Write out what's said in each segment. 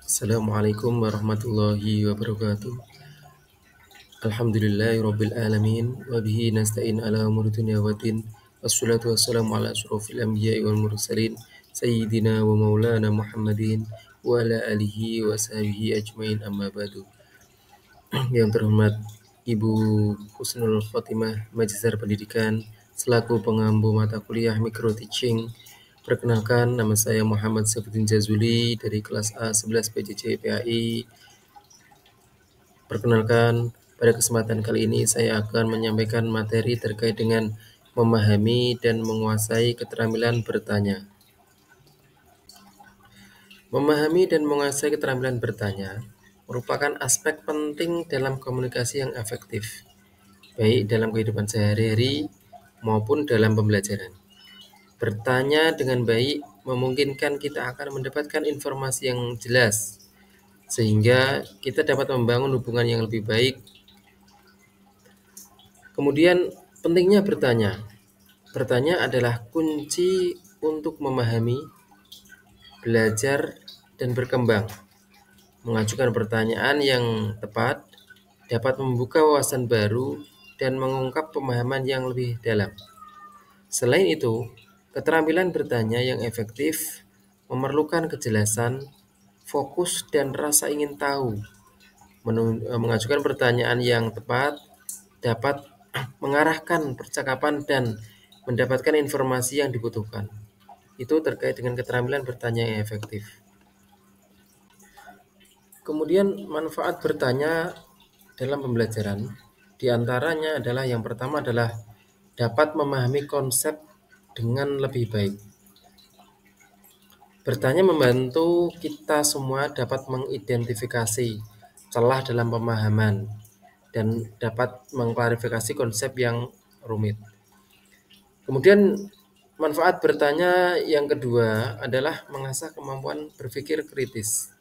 Assalamualaikum warahmatullahi wabarakatuh. Alhamdulillahirabbil alamin wa bihi nasta'in ala umuri dunya waddin. Wassalatu wassalamu ala asyrofil anbiya'i wal mursalin sayyidina wa maulana Muhammadin wa ala alihi wa sahbihi ajmain amma ba'du. Yang terhormat Ibu Husnul Khotimah Magister Pendidikan selaku pengampu mata kuliah Micro Teaching. Perkenalkan, nama saya Muhammad Saifuddin Jazuli dari kelas A11 PJJ PAI. Perkenalkan, pada kesempatan kali ini saya akan menyampaikan materi terkait dengan memahami dan menguasai keterampilan bertanya. Memahami dan menguasai keterampilan bertanya merupakan aspek penting dalam komunikasi yang efektif, baik dalam kehidupan sehari-hari maupun dalam pembelajaran. Bertanya dengan baik memungkinkan kita akan mendapatkan informasi yang jelas, sehingga kita dapat membangun hubungan yang lebih baik. Kemudian, pentingnya bertanya. Bertanya adalah kunci untuk memahami, belajar, dan berkembang. Mengajukan pertanyaan yang tepat dapat membuka wawasan baru dan mengungkap pemahaman yang lebih dalam. Selain itu, keterampilan bertanya yang efektif memerlukan kejelasan, fokus, dan rasa ingin tahu. Mengajukan pertanyaan yang tepat dapat mengarahkan percakapan dan mendapatkan informasi yang dibutuhkan. Itu terkait dengan keterampilan bertanya yang efektif. Kemudian manfaat bertanya dalam pembelajaran diantaranya adalah yang pertama adalah dapat memahami konsep dengan lebih baik. Bertanya membantu kita semua dapat mengidentifikasi celah dalam pemahaman dan dapat mengklarifikasi konsep yang rumit. Kemudian manfaat bertanya yang kedua adalah mengasah kemampuan berpikir kritis,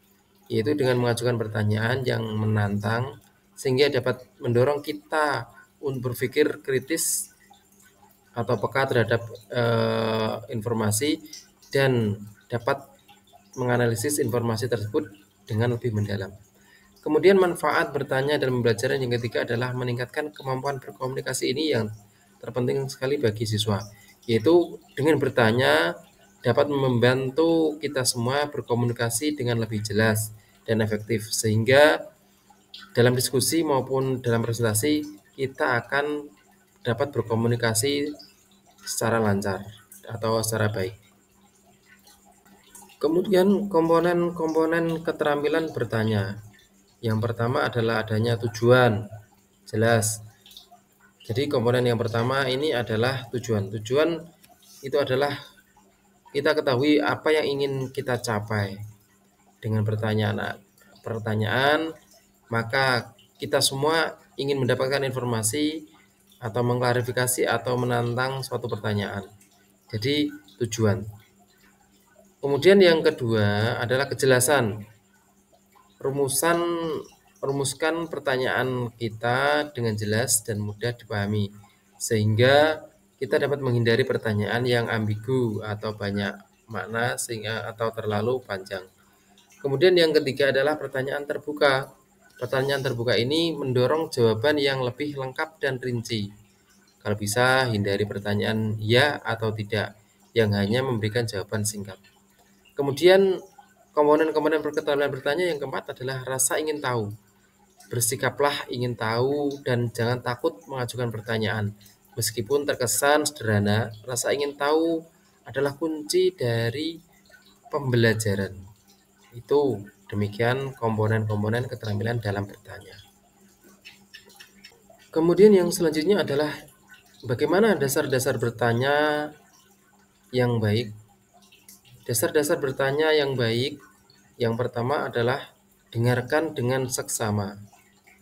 yaitu dengan mengajukan pertanyaan yang menantang sehingga dapat mendorong kita untuk berpikir kritis atau peka terhadap informasi dan dapat menganalisis informasi tersebut dengan lebih mendalam. Kemudian manfaat bertanya dalam pembelajaran yang ketiga adalah meningkatkan kemampuan berkomunikasi ini yang terpenting sekali bagi siswa, yaitu dengan bertanya dapat membantu kita semua berkomunikasi dengan lebih jelas dan efektif, sehingga dalam diskusi maupun dalam presentasi kita akan dapat berkomunikasi secara lancar atau secara baik. Kemudian komponen-komponen keterampilan bertanya. Yang pertama adalah adanya tujuan. Jelas. Jadi komponen yang pertama ini adalah tujuan. Tujuan itu adalah kita ketahui apa yang ingin kita capai. Dengan pertanyaan, maka kita semua ingin mendapatkan informasi atau mengklarifikasi atau menantang suatu pertanyaan. Jadi tujuan. Kemudian yang kedua adalah kejelasan. Rumuskan pertanyaan kita dengan jelas dan mudah dipahami, sehingga kita dapat menghindari pertanyaan yang ambigu atau banyak makna sehingga atau terlalu panjang. Kemudian yang ketiga adalah pertanyaan terbuka. Pertanyaan terbuka ini mendorong jawaban yang lebih lengkap dan rinci. Kalau bisa hindari pertanyaan ya atau tidak yang hanya memberikan jawaban singkat. Kemudian komponen-komponen keterampilan bertanya yang keempat adalah rasa ingin tahu. Bersikaplah ingin tahu dan jangan takut mengajukan pertanyaan. Meskipun terkesan sederhana, rasa ingin tahu adalah kunci dari pembelajaran. Itu demikian komponen-komponen keterampilan dalam bertanya. Kemudian yang selanjutnya adalah bagaimana dasar-dasar bertanya yang baik. Dasar-dasar bertanya yang baik yang pertama adalah dengarkan dengan seksama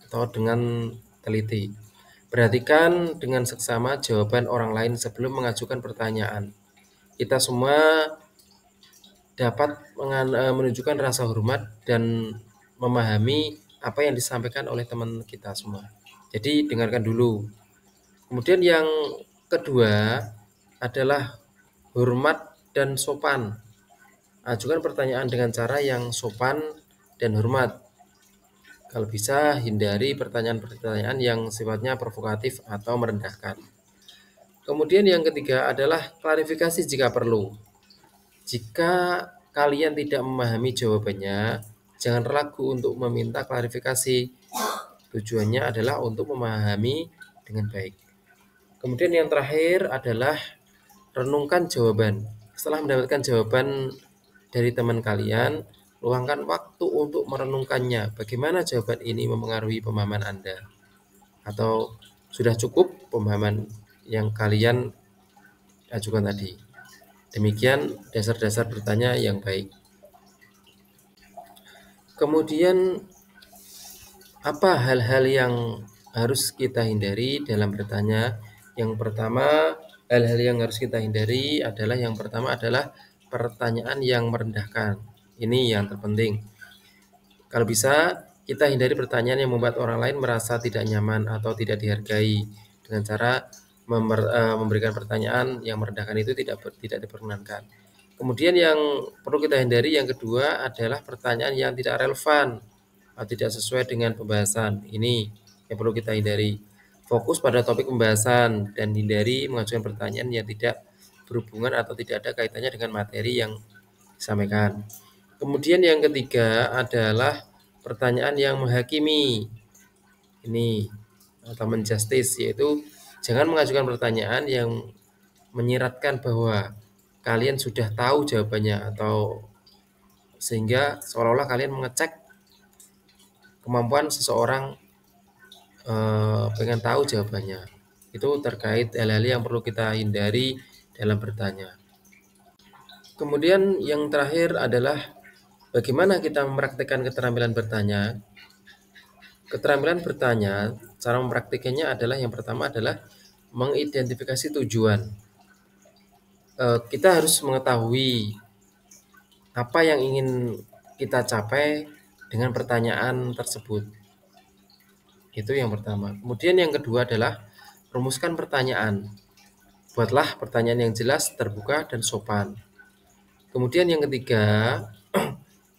atau dengan teliti. Perhatikan dengan seksama jawaban orang lain sebelum mengajukan pertanyaan. Kita semua dapat menunjukkan rasa hormat dan memahami apa yang disampaikan oleh teman kita semua. Jadi dengarkan dulu. Kemudian yang kedua adalah hormat dan sopan. Ajukan pertanyaan dengan cara yang sopan dan hormat. Kalau bisa, hindari pertanyaan-pertanyaan yang sifatnya provokatif atau merendahkan. Kemudian yang ketiga adalah klarifikasi jika perlu. Jika kalian tidak memahami jawabannya, jangan ragu untuk meminta klarifikasi. Tujuannya adalah untuk memahami dengan baik. Kemudian yang terakhir adalah renungkan jawaban. Setelah mendapatkan jawaban dari teman kalian, luangkan waktu untuk merenungkannya. Bagaimana jawaban ini mempengaruhi pemahaman Anda? Atau sudah cukup pemahaman yang kalian ajukan tadi? Demikian dasar-dasar bertanya yang baik. Kemudian apa hal-hal yang harus kita hindari dalam bertanya? Yang pertama, hal-hal yang harus kita hindari adalah yang pertama adalah pertanyaan yang merendahkan. Ini yang terpenting. Kalau bisa, kita hindari pertanyaan yang membuat orang lain merasa tidak nyaman atau tidak dihargai. Dengan cara memberikan pertanyaan yang merendahkan itu tidak diperkenankan. Kemudian yang perlu kita hindari yang kedua adalah pertanyaan yang tidak relevan atau tidak sesuai dengan pembahasan. Ini yang perlu kita hindari. Fokus pada topik pembahasan dan hindari mengajukan pertanyaan yang tidak berhubungan atau tidak ada kaitannya dengan materi yang disampaikan. Kemudian yang ketiga adalah pertanyaan yang menghakimi. Ini atau menjustice, yaitu jangan mengajukan pertanyaan yang menyiratkan bahwa kalian sudah tahu jawabannya atau sehingga seolah-olah kalian mengecek kemampuan seseorang pengen tahu jawabannya. Itu terkait hal-hal yang perlu kita hindari dalam bertanya. Kemudian yang terakhir adalah bagaimana kita mempraktikkan keterampilan bertanya. Keterampilan bertanya, cara mempraktikannya adalah yang pertama adalah mengidentifikasi tujuan. Kita harus mengetahui apa yang ingin kita capai dengan pertanyaan tersebut. Itu yang pertama. Kemudian yang kedua adalah rumuskan pertanyaan. Buatlah pertanyaan yang jelas, terbuka, dan sopan. Kemudian yang ketiga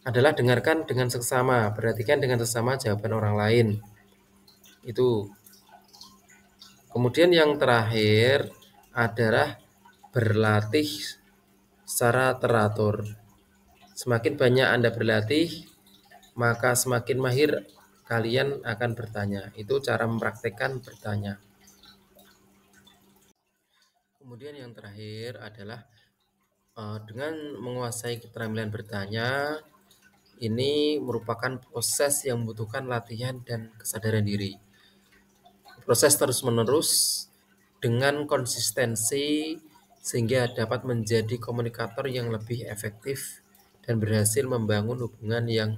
adalah dengarkan dengan seksama. Perhatikan dengan seksama jawaban orang lain. Itu. Kemudian yang terakhir adalah berlatih secara teratur. Semakin banyak Anda berlatih, maka semakin mahir kalian akan bertanya. Itu cara mempraktekkan bertanya. Kemudian yang terakhir adalah dengan menguasai keterampilan bertanya, ini merupakan proses yang membutuhkan latihan dan kesadaran diri. Proses terus-menerus dengan konsistensi sehingga dapat menjadi komunikator yang lebih efektif dan berhasil membangun hubungan yang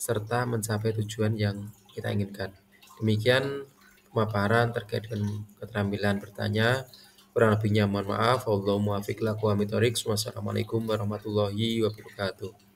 serta mencapai tujuan yang kita inginkan. Demikian pemaparan terkait dengan keterampilan bertanya. Kurang lebihnya mohon maaf. Wallahu muwaffiq. Wassalamualaikum warahmatullahi wabarakatuh.